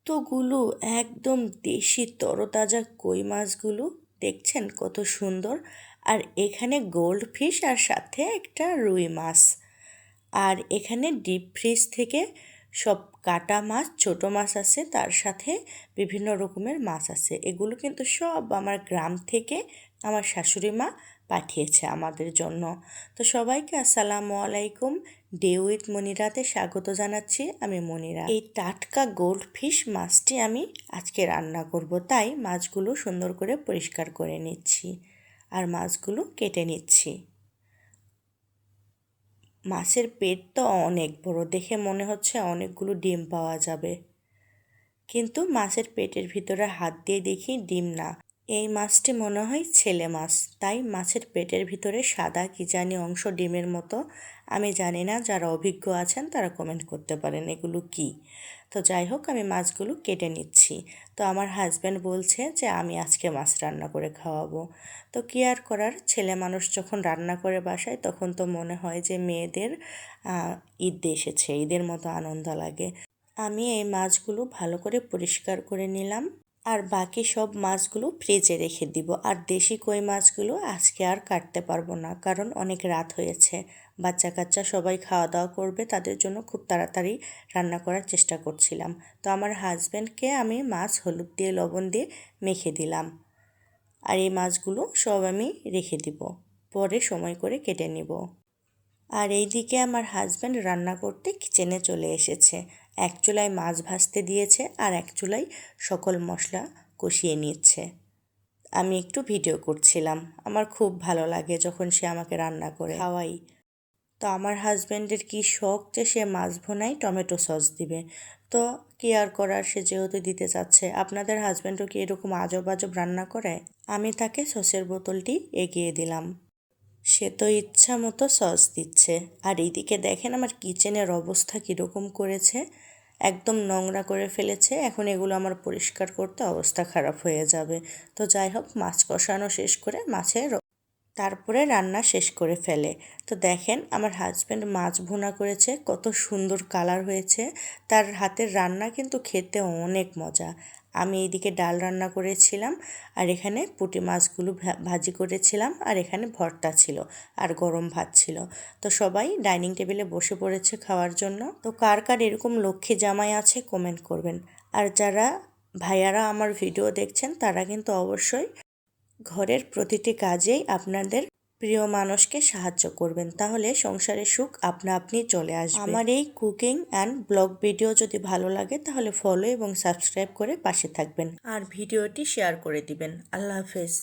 কতগুলো একদম দেশি তরতাজা কই মাছগুলো দেখছেন কত সুন্দর। আর এখানে গোল্ড ফিশ আর সাথে একটা রুই মাছ। আর এখানে ডিপ ফ্রিজ থেকে সব কাটা মাছ, ছোট মাছ আছে, তার সাথে বিভিন্ন রকমের মাছ আছে। এগুলো কিন্তু সব আমার গ্রাম থেকে আমার শাশুড়ি মা পাঠিয়েছে আমাদের জন্য। তো সবাইকে আসসালামু আলাইকুম। ডে উইথ মনিরাতে স্বাগত জানাচ্ছি। আমি মনিরা। এই টাটকা গোল্ড ফিশ মাছটি আমি আজকে রান্না করব, তাই মাছগুলো সুন্দর করে পরিষ্কার করে নিচ্ছি আর মাছগুলো কেটে নিচ্ছি। মাছের পেট তো অনেক বড়, দেখে মনে হচ্ছে অনেকগুলো ডিম পাওয়া যাবে, কিন্তু মাছের পেটের ভিতরে হাত দিয়ে দেখি ডিম না। এই মাছটি মনে হয় ছেলে মাছ, তাই মাছের পেটের ভিতরে সাদা কি জানি অংশ ডিমের মতো। আমি জানি না, যারা অভিজ্ঞ আছেন তারা কমেন্ট করতে পারেন এগুলো কি। তো যাই হোক, আমি মাছগুলো কেটে নিচ্ছি। তো আমার হাজব্যান্ড বলছে যে আমি আজকে মাছ রান্না করে খাওয়াবো। তো কি আর করার, ছেলে মানুষ যখন রান্না করে বাসায় তখন তো মনে হয় যে মেয়েদের ঈদ এসেছে, ঈদের মতো আনন্দ লাগে। আমি এই মাছগুলো ভালো করে পরিষ্কার করে নিলাম আর বাকি সব মাছগুলো ফ্রিজে রেখে দিব। আর দেশি কই মাছগুলো আজকে আর কাটতে পারবো না, কারণ অনেক রাত হয়েছে। বাচ্চা কাচ্চা সবাই খাওয়া দাওয়া করবে, তাদের জন্য খুব তাড়াতাড়ি রান্না করার চেষ্টা করছিলাম। তো আমার হাজব্যান্ডকে আমি মাছ হলুদ দিয়ে লবণ দিয়ে মেখে দিলাম। আর এই মাছগুলো সব আমি রেখে দিব, পরে সময় করে কেটে নিব। আর এইদিকে আমার হাজব্যান্ড রান্না করতে কিচেনে চলে এসেছে। এক চুলায় মাছ ভাজতে দিয়েছে আর এক চুলায় সকল মশলা কষিয়ে নিচ্ছে। আমি একটু ভিডিও করছিলাম। আমার খুব ভালো লাগে যখন সে আমাকে রান্না করে খাওয়াই। তো আমার হাজব্যান্ডের কি শখ যে সে মাছ ভুনায় টমেটো সস দিবে। তো কি আর করার, সে যেহেতু দিতে চাচ্ছে। আপনাদের হাজব্যান্ডও কি এরকম আজব আজব রান্না করে? আমি তাকে সসের বোতলটি এগিয়ে দিলাম। সে তো ইচ্ছা মতো সস দিচ্ছে। আর এইদিকে দেখেন আমার কিচেনের অবস্থা কীরকম করেছে, একদম নোংরা করে ফেলেছে। এখন এগুলো আমার পরিষ্কার করতে অবস্থা খারাপ হয়ে যাবে। তো যাই হোক, মাছ কষানো শেষ করে তারপরে রান্না শেষ করে ফেলে। তো দেখেন আমার হাজব্যান্ড মাছ ভুনা করেছে, কত সুন্দর কালার হয়েছে। তার হাতের রান্না কিন্তু খেতে অনেক মজা। আমি এইদিকে ডাল রান্না করেছিলাম, আর এখানে পুঁটি মাছগুলো ভাজি করেছিলাম, আর এখানে ভর্তা ছিল, আর গরম ভাত ছিল। তো সবাই ডাইনিং টেবিলে বসে পড়েছে খাওয়ার জন্য। তো কার কার এরকম লক্ষ্মী জামাই আছে কমেন্ট করবেন। আর যারা ভাইয়ারা আমার ভিডিও দেখছেন তারা কিন্তু অবশ্যই ঘরের প্রতিটি কাজেই আপনাদের প্রিয় মানুষকে সাহায্য করবেন, তাহলে সংসারের সুখ আপনা আপনি চলে আসবে। আমার এই কুকিং অ্যান্ড ব্লগ ভিডিও যদি ভালো লাগে তাহলে ফলো এবং সাবস্ক্রাইব করে পাশে থাকবেন আর ভিডিওটি শেয়ার করে দিবেন। আল্লাহ হাফেজ।